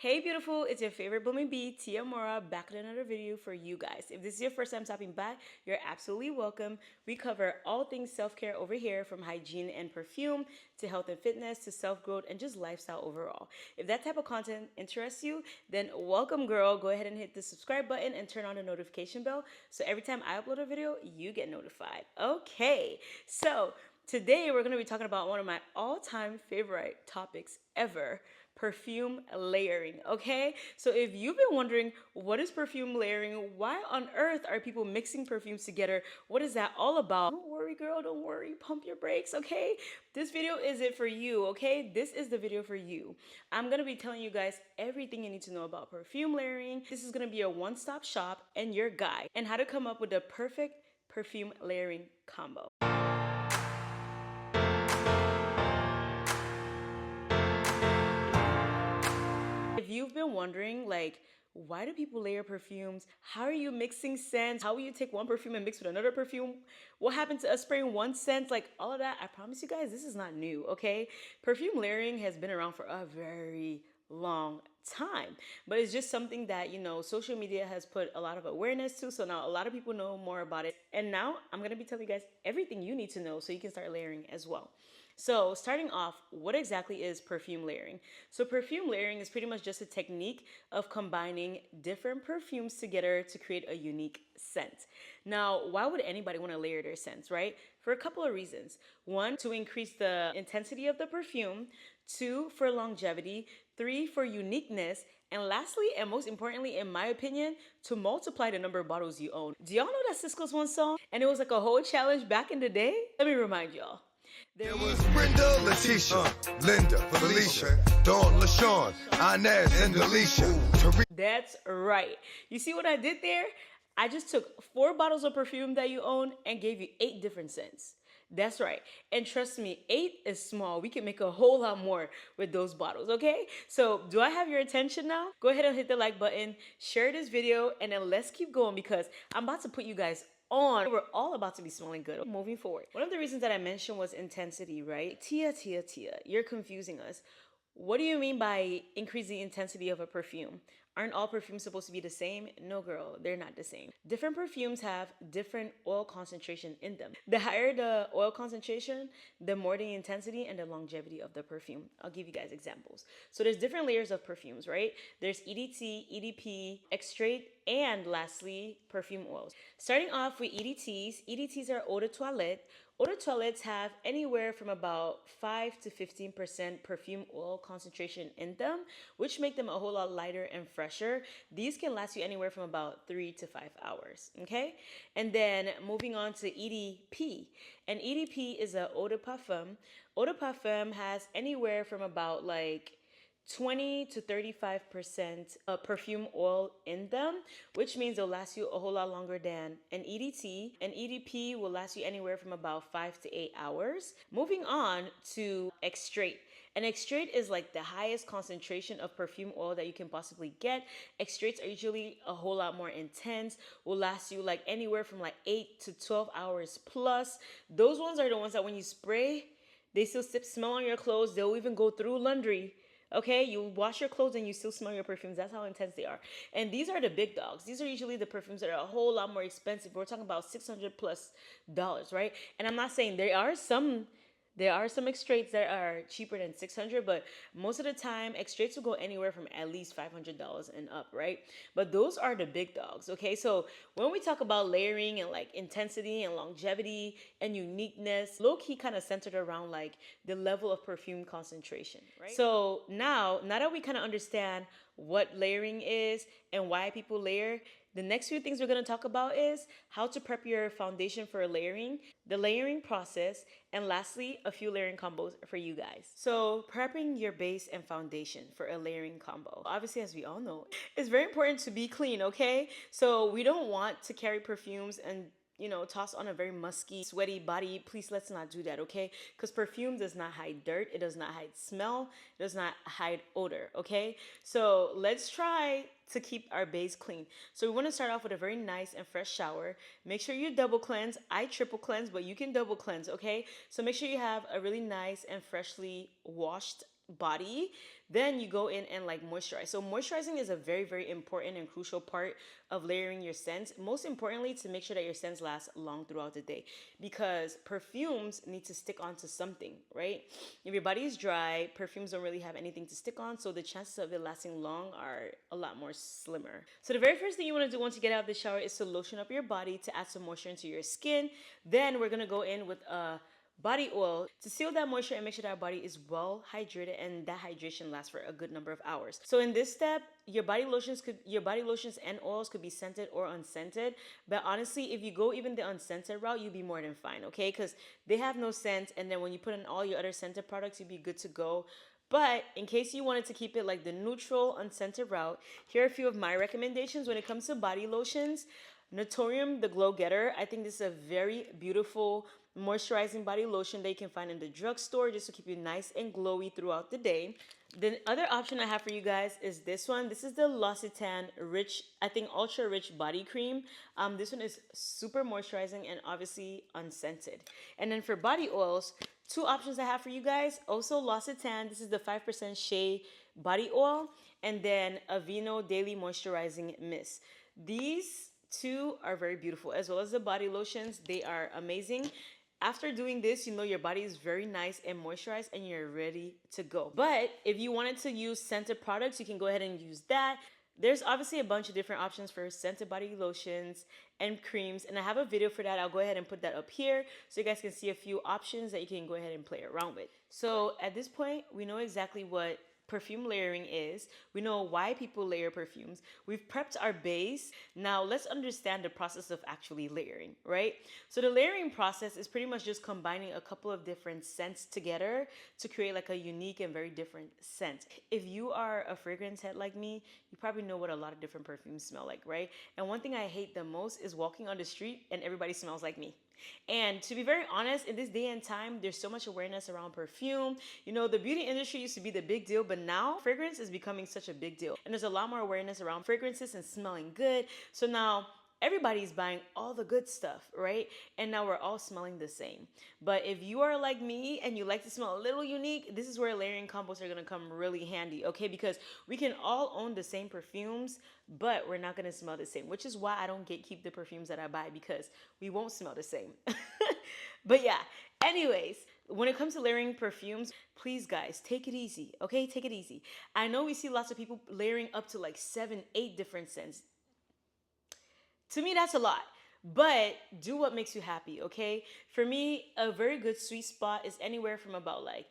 Hey beautiful, it's your favorite blooming bee, Tia Mora, back with another video for you guys. If this is your first time stopping by, you're absolutely welcome. We cover all things self-care over here, from hygiene and perfume to health and fitness to self-growth and just lifestyle overall. If that type of content interests you, then welcome girl. Go ahead and hit the subscribe button and turn on the notification bell so every time I upload a video, you get notified. Okay, so today we're going to be talking about one of my all-time favorite topics ever, perfume layering. Okay, so if you've been wondering what is perfume layering, why on earth are people mixing perfumes together, what is that all about, don't worry girl, don't worry, pump your brakes. Okay, this video is it for you. Okay, this is the video for you. I'm gonna be telling you guys everything you need to know about perfume layering. This is gonna be a one-stop shop and your guide and how to come up with the perfect perfume layering combo. If you've been wondering, like, why do people layer perfumes? How are you mixing scents? How will you take one perfume and mix with another perfume? What happened to us spraying one scent? Like, all of that, I promise you guys, this is not new, okay? Perfume layering has been around for a very long time, but it's just something that, you know, social media has put a lot of awareness to, so now a lot of people know more about it. And now I'm gonna be telling you guys everything you need to know so you can start layering as well. So starting off, what exactly is perfume layering? So perfume layering is pretty much just a technique of combining different perfumes together to create a unique scent. Now, why would anybody want to layer their scents, right? For a couple of reasons. One, to increase the intensity of the perfume. Two, for longevity. Three, for uniqueness. And lastly, and most importantly, in my opinion, to multiply the number of bottles you own. Do y'all know that Cisco's one song? And it was like a whole challenge back in the day? Let me remind y'all. There was Brenda, Letitia, Linda, Felicia, Dawn, LaShawn, Inez, and Alicia. That's right. You see what I did there? I just took 4 bottles of perfume that you own and gave you 8 different scents. That's right. And trust me, 8 is small. We can make a whole lot more with those bottles, okay? So do I have your attention now? Go ahead and hit the like button, share this video, and then let's keep going because I'm about to put you guys on. We're all about to be smelling good moving forward. One of the reasons that I mentioned was intensity, right? Tia, you're confusing us. What do you mean by increase the intensity of a perfume? Aren't all perfumes supposed to be the same? No, girl, they're not the same. Different perfumes have different oil concentration in them. The higher the oil concentration, the more the intensity and the longevity of the perfume. I'll give you guys examples. So there's different layers of perfumes, right? There's EDT, EDP, extrait, and lastly, perfume oils. Starting off with EDTs, EDTs are eau de toilette. Eau de toilettes have anywhere from about 5 to 15% perfume oil concentration in them, which make them a whole lot lighter and fresher. These can last you anywhere from about 3 to 5 hours, okay? And then moving on to EDP. And EDP is a eau de parfum. Eau de parfum has anywhere from about like 20 to 35% perfume oil in them, which means they'll last you a whole lot longer than an EDT. An EDP will last you anywhere from about 5 to 8 hours. Moving on to extrait. An extrait is like the highest concentration of perfume oil that you can possibly get. Extraits are usually a whole lot more intense, will last you like anywhere from like 8 to 12 hours plus. Those ones are the ones that when you spray, they still smell on your clothes. They'll even go through laundry. Okay, you wash your clothes and you still smell your perfumes. That's how intense they are. And these are the big dogs. These are usually the perfumes that are a whole lot more expensive. We're talking about $600 plus, right? And I'm not saying there are some extraits that are cheaper than $600, but most of the time extraits will go anywhere from at least $500 and up, right? But those are the big dogs, okay? So when we talk about layering and like intensity and longevity and uniqueness, low-key kind of centered around like the level of perfume concentration, right? So now that we kind of understand what layering is and why people layer, the next few things we're going to talk about is how to prep your foundation for layering, the layering process, and lastly, a few layering combos for you guys. So prepping your base and foundation for a layering combo. Obviously, as we all know, it's very important to be clean, okay? So we don't want to carry perfumes and toss on a very musky, sweaty body. Please, let's not do that, okay? Because perfume does not hide dirt. It does not hide smell. It does not hide odor, okay? So let's try to keep our base clean. So we want to start off with a very nice and fresh shower. Make sure you double cleanse. I triple cleanse, but you can double cleanse, okay? So make sure you have a really nice and freshly washed body, then you go in and like moisturize. So moisturizing is a very, very important and crucial part of layering your scents. Most importantly, to make sure that your scents last long throughout the day, because perfumes need to stick onto something, right? If your body is dry, perfumes don't really have anything to stick on, so the chances of it lasting long are a lot more slimmer. So the very first thing you want to do once you get out of the shower is to lotion up your body to add some moisture into your skin. Then we're gonna go in with a body oil to seal that moisture and make sure that our body is well hydrated and that hydration lasts for a good number of hours. So in this step, your body lotions and oils could be scented or unscented. But honestly, if you go even the unscented route, you'll be more than fine, okay? Because they have no scent, and then when you put in all your other scented products, you'll be good to go. But in case you wanted to keep it like the neutral, unscented route, here are a few of my recommendations when it comes to body lotions. Naturium, the Glow Getter. I think this is a very beautiful moisturizing body lotion that you can find in the drugstore just to keep you nice and glowy throughout the day. The other option I have for you guys is this one. This is the L'Occitane Rich, I think Ultra Rich Body Cream. This one is super moisturizing and obviously unscented. And then for body oils, two options I have for you guys. Also L'Occitane, this is the 5% Shea Body Oil, and then Aveeno Daily Moisturizing Mist. These two are very beautiful, as well as the body lotions. They are amazing. After doing this, you know your body is very nice and moisturized and you're ready to go. But if you wanted to use scented products, you can go ahead and use that. There's obviously a bunch of different options for scented body lotions and creams, and I have a video for that. I'll go ahead and put that up here so you guys can see a few options that you can go ahead and play around with. So at this point, we know exactly what perfume layering is. We know why people layer perfumes. We've prepped our base. Now let's understand the process of actually layering, right? So the layering process is pretty much just combining a couple of different scents together to create like a unique and very different scent. If you are a fragrance head like me, you probably know what a lot of different perfumes smell like, right? And one thing I hate the most is walking on the street and everybody smells like me. And to be very honest, in this day and time, there's so much awareness around perfume. You know, the beauty industry used to be the big deal, but now fragrance is becoming such a big deal. And there's a lot more awareness around fragrances and smelling good. So now everybody's buying all the good stuff, right? And now we're all smelling the same. But if you are like me and you like to smell a little unique, this is where layering combos are gonna come really handy, okay? Because we can all own the same perfumes, but we're not gonna smell the same, which is why I don't gatekeep the perfumes that I buy, because we won't smell the same. But yeah, anyways, when it comes to layering perfumes, please guys, take it easy, okay? Take it easy. I know we see lots of people layering up to like 7, 8 different scents. To me, that's a lot, but do what makes you happy, okay? For me, a very good sweet spot is anywhere from about like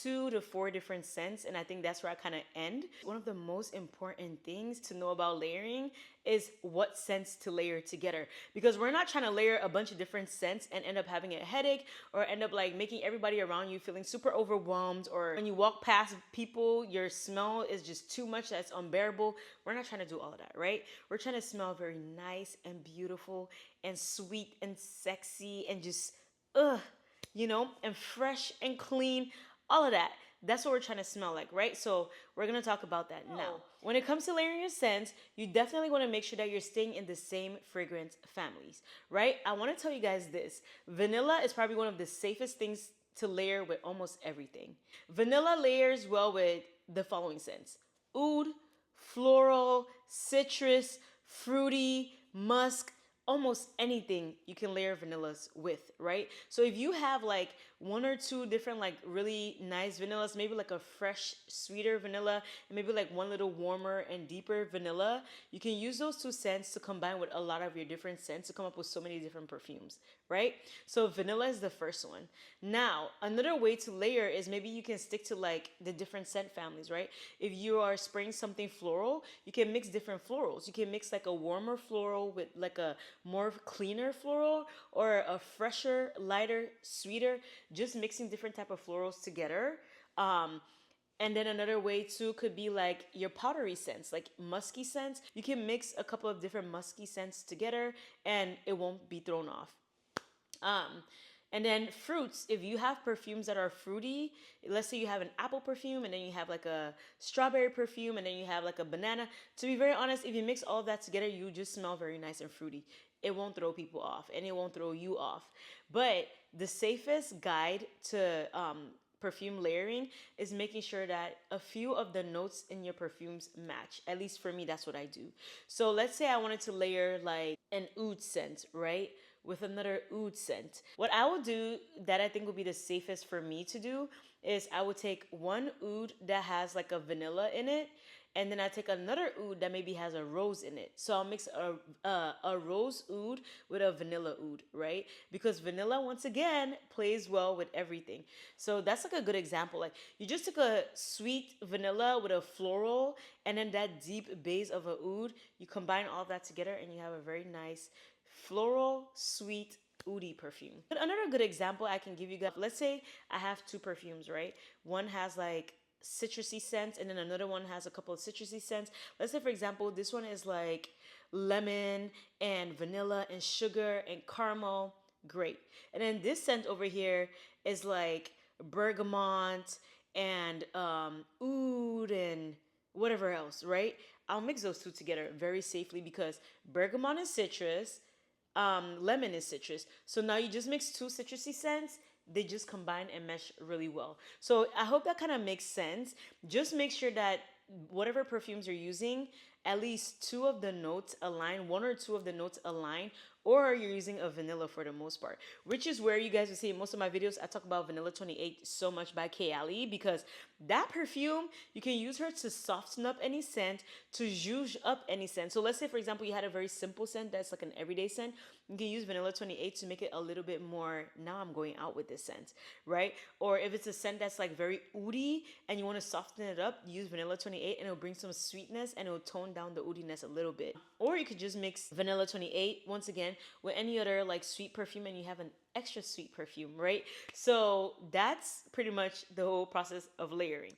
2 to 4 different scents, and I think that's where I kind of end. One of the most important things to know about layering is what scents to layer together, because we're not trying to layer a bunch of different scents and end up having a headache or end up like making everybody around you feeling super overwhelmed, or when you walk past people your smell is just too much that's unbearable. We're not trying to do all of that, right? We're trying to smell very nice and beautiful and sweet and sexy and just you know, and fresh and clean, all of that. That's what we're trying to smell like, right? So we're gonna talk about that now. When it comes to layering your scents, you definitely wanna make sure that you're staying in the same fragrance families, right? I wanna tell you guys this. Vanilla is probably one of the safest things to layer with almost everything. Vanilla layers well with the following scents: oud, floral, citrus, fruity, musk. Almost anything you can layer vanillas with, right? So if you have like 1 or 2 different like really nice vanillas, maybe like a fresh, sweeter vanilla, and maybe like one little warmer and deeper vanilla, you can use those 2 scents to combine with a lot of your different scents to come up with so many different perfumes, right? So vanilla is the first one. Now, another way to layer is maybe you can stick to like the different scent families, right? If you are spraying something floral, you can mix different florals. You can mix like a warmer floral with like a more cleaner floral, or a fresher, lighter, sweeter, just mixing different type of florals together. And then another way too could be like your powdery scents, like musky scents. You can mix a couple of different musky scents together and it won't be thrown off. And then fruits, if you have perfumes that are fruity, let's say you have an apple perfume and then you have like a strawberry perfume and then you have like a banana. To be very honest, if you mix all of that together, you just smell very nice and fruity. It won't throw people off and it won't throw you off. But the safest guide to perfume layering is making sure that a few of the notes in your perfumes match. At least for me, that's what I do. So let's say I wanted to layer like an oud scent, right? With another oud scent. What I would do that I think would be the safest for me to do is I would take one oud that has like a vanilla in it, and then I take another oud that maybe has a rose in it. So I'll mix a rose oud with a vanilla oud, right? Because vanilla, once again, plays well with everything. So that's like a good example. Like you just took a sweet vanilla with a floral, and then that deep base of a oud. You combine all that together, and you have a very nice floral, sweet, oudy perfume. But another good example I can give you guys, let's say I have two perfumes, right? One has like citrusy scents, and then another one has a couple of citrusy scents. Let's say, for example, this one is like lemon and vanilla and sugar and caramel. Great. And then this scent over here is like bergamot and oud and whatever else, right? I'll mix those two together very safely because bergamot is citrus, lemon is citrus. So now you just mix two citrusy scents. They just combine and mesh really well. So I hope that kind of makes sense. Just make sure that whatever perfumes you're using, at least two of the notes align, one or two of the notes align, or you're using a vanilla for the most part, which is where you guys will see in most of my videos, I talk about Vanilla 28 so much by Kayali, because that perfume, you can use her to soften up any scent, to zhuzh up any scent. So let's say, for example, you had a very simple scent that's like an everyday scent. You can use Vanilla 28 to make it a little bit more, now I'm going out with this scent, right? Or if it's a scent that's like very oudy and you want to soften it up, use Vanilla 28 and it'll bring some sweetness and it'll tone down the oudiness a little bit. Or you could just mix Vanilla 28, once again, with any other like sweet perfume and you have an extra sweet perfume, right? So that's pretty much the whole process of layering.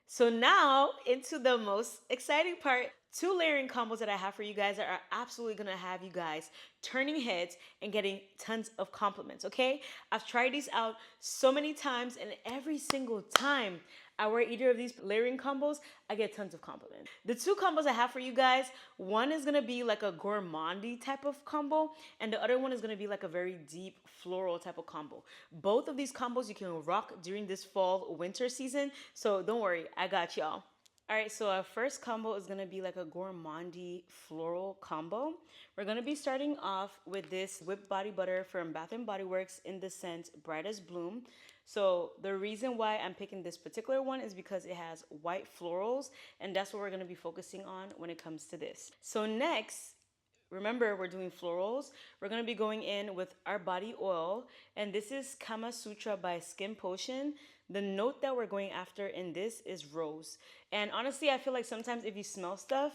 So now into the most exciting part, two layering combos that I have for you guys that are absolutely gonna have you guys turning heads and getting tons of compliments, okay? I've tried these out so many times and every single time I wear either of these layering combos, I get tons of compliments. The two combos I have for you guys, one is gonna be like a gourmandy type of combo, and the other one is gonna be like a very deep floral type of combo. Both of these combos you can rock during this fall winter season, so don't worry, I got y'all. All right, so our first combo is gonna be like a gourmandy floral combo. We're gonna be starting off with this whipped body butter from Bath & Body Works in the scent Bright as Bloom. So the reason why I'm picking this particular one is because it has white florals, and that's what we're gonna be focusing on when it comes to this. So next, remember we're doing florals. We're gonna be going in with our body oil, and this is Kama Sutra by Skin Potion. The note that we're going after in this is rose. And honestly, I feel like sometimes if you smell stuff,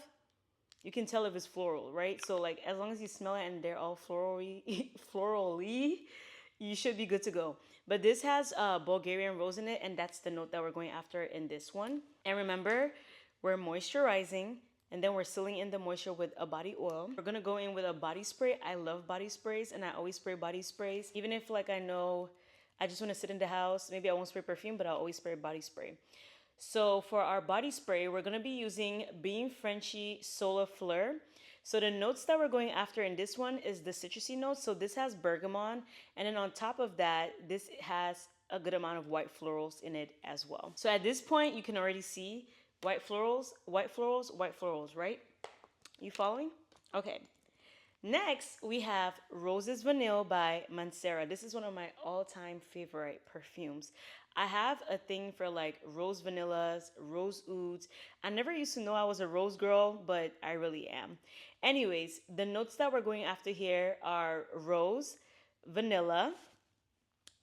you can tell if it's floral, right? So like as long as you smell it and they're all florally, you should be good to go. But this has Bulgarian rose in it, and that's the note that we're going after in this one. And remember, we're moisturizing, and then we're sealing in the moisture with a body oil. We're gonna go in with a body spray. I love body sprays, and I always spray body sprays. Even if like I know I just wanna sit in the house, maybe I won't spray perfume, but I'll always spray body spray. So for our body spray, we're gonna be using Being Frenchy Solar Fleur. So the notes that we're going after in this one is the citrusy notes. So this has bergamot, and then on top of that, this has a good amount of white florals in it as well. So at this point, you can already see white florals, white florals, white florals, right? You following? Okay. Next, we have Roses Vanille by Mancera. This is one of my all-time favorite perfumes. I have a thing for like rose vanillas, rose ouds. I never used to know I was a rose girl, but I really am. Anyways, the notes that we're going after here are rose, vanilla,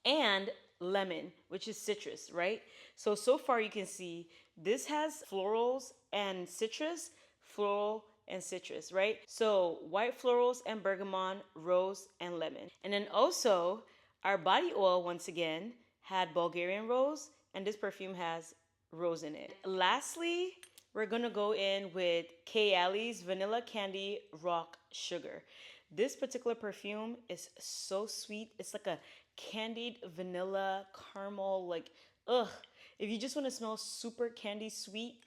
and lemon, which is citrus, right? So far you can see this has florals and citrus, floral and citrus, right? So white florals and bergamot, rose and lemon. And then also our body oil, once again, had Bulgarian rose, and this perfume has rose in it. Lastly, we're gonna go in with Kayali's Vanilla Candy Rock Sugar. This particular perfume is so sweet. It's like a candied vanilla caramel, like, ugh. If you just wanna smell super candy sweet,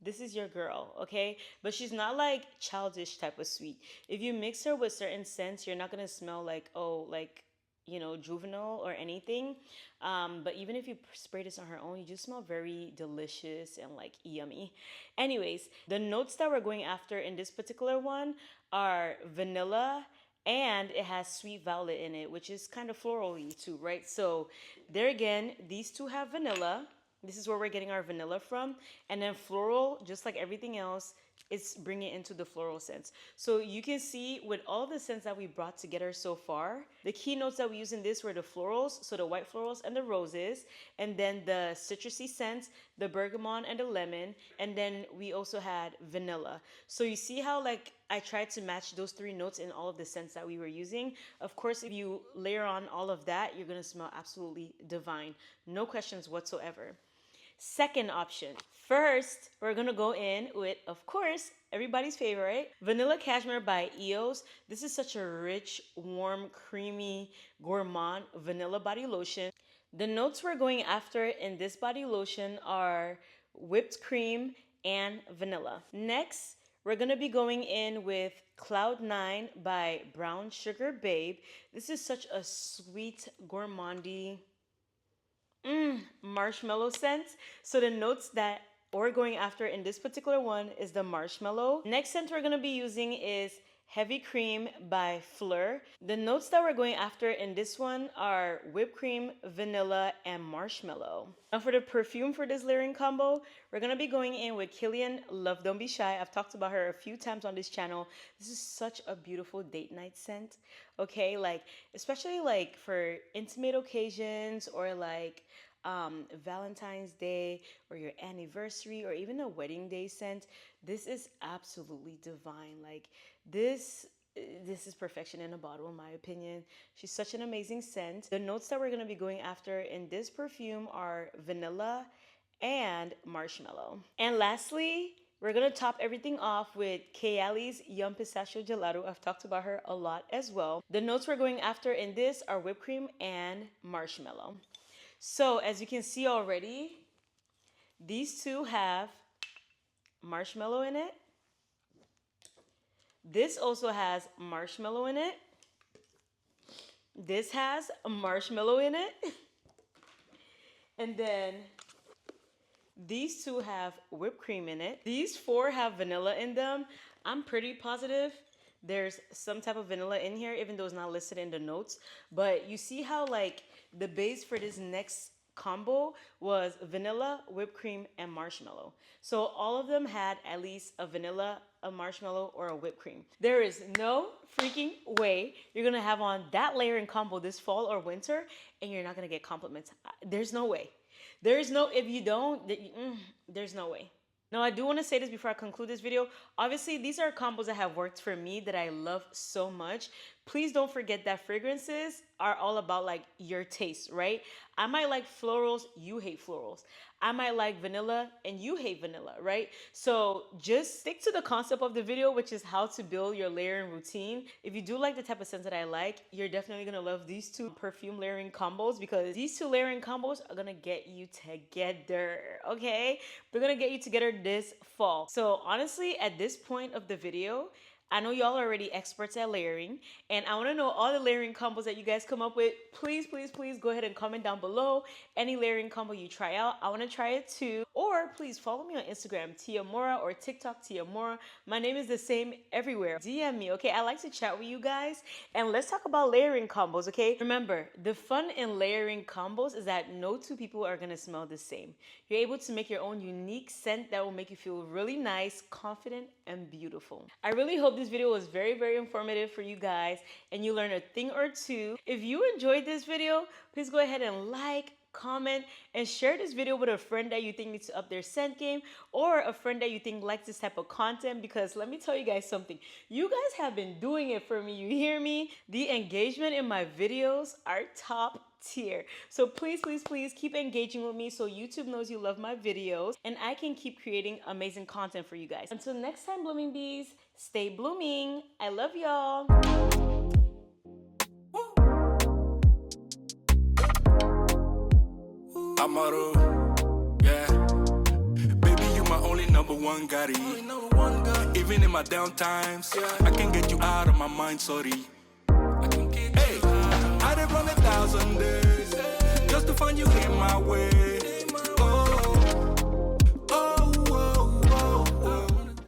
this is your girl, okay? But she's not like childish type of sweet. If you mix her with certain scents, you're not gonna smell like, oh, like, you know, juvenile or anything. But even if you spray this on her own, you just smell very delicious and like yummy. Anyways, the notes that we're going after in this particular one are vanilla, and it has sweet violet in it, which is kind of floral-y too, right? So there again, these two have vanilla. This is where we're getting our vanilla from. And then floral, just like everything else, it's bringing it into the floral scents. So you can see with all the scents that we brought together so far, the key notes that we use in this were the florals, so the white florals and the roses, and then the citrusy scents, the bergamot and the lemon, and then we also had vanilla. So you see how like I tried to match those three notes in all of the scents that we were using. Of course, if you layer on all of that, you're gonna smell absolutely divine. No questions whatsoever. Second option. First, we're gonna go in with, of course, everybody's favorite, Vanilla Cashmere by EOS. This is such a rich, warm, creamy, gourmand vanilla body lotion. The notes we're going after in this body lotion are whipped cream and vanilla. Next, we're gonna be going in with Cloud 9 by Brown Sugar Babe. This is such a sweet, gourmandy, marshmallow scent. So the notes that we're going after in this particular one is the marshmallow. Next scent we're going to be using is Heavy Cream by Fleur. The notes that we're going after in this one are whipped cream, vanilla, and marshmallow. Now for the perfume for this layering combo, we're going to be going in with Kilian Love Don't Be Shy. I've talked about her a few times on this channel. This is such a beautiful date night scent. Okay, like especially like for intimate occasions or like Valentine's Day or your anniversary or even a wedding day scent. This is absolutely divine. Like this is perfection in a bottle in my opinion. She's such an amazing scent. The notes that we're going to be going after in this perfume are vanilla and marshmallow. And lastly, we're going to top everything off with Kayali's Yum Pistachio Gelato. I've talked about her a lot as well. The notes we're going after in this are whipped cream and marshmallow. So as you can see already, these two have marshmallow in it. This also has marshmallow in it. This has a marshmallow in it. And then these two have whipped cream in it. These four have vanilla in them. I'm pretty positive there's some type of vanilla in here, even though it's not listed in the notes. But you see how like the base for this next combo was vanilla, whipped cream, and marshmallow. So all of them had at least a vanilla, a marshmallow, or a whipped cream. There is no freaking way you're gonna have on that layering combo this fall or winter and you're not gonna get compliments. There's no way. There's no, if you don't, there's no way. Now, I do want to say this before I conclude this video. Obviously, these are combos that have worked for me that I love so much. Please don't forget that fragrances are all about like your taste, right? I might like florals, you hate florals. I might like vanilla and you hate vanilla, right? So just stick to the concept of the video, which is how to build your layering routine. If you do like the type of scents that I like, you're definitely gonna love these two perfume layering combos because these two layering combos are gonna get you together, okay? They're gonna get you together this fall. So honestly, at this point of the video, I know y'all are already experts at layering, and I want to know all the layering combos that you guys come up with. Please, please, please go ahead and comment down below any layering combo you try out. I want to try it too. Or please follow me on Instagram, Tia Mora, or TikTok, Tia Mora. My name is the same everywhere. DM me, okay? I like to chat with you guys, and let's talk about layering combos, okay? Remember, the fun in layering combos is that no two people are going to smell the same. You're able to make your own unique scent that will make you feel really nice, confident, and beautiful. I really hope this video was very, very informative for you guys and you learned a thing or two. If you enjoyed this video, please go ahead and like, comment, and share this video with a friend that you think needs to up their scent game or a friend that you think likes this type of content, because let me tell you guys something. You guys have been doing it for me. You hear me? The engagement in my videos are top tier. So please, please, please keep engaging with me so YouTube knows you love my videos and I can keep creating amazing content for you guys. Until next time, blooming bees, stay blooming. I love y'all. Amaru, yeah. Baby, you my only number one gotti. Even in my down times, I can get you out of my mind, sorry. Hey, I done run it down. 1,000 days just to find you in my way.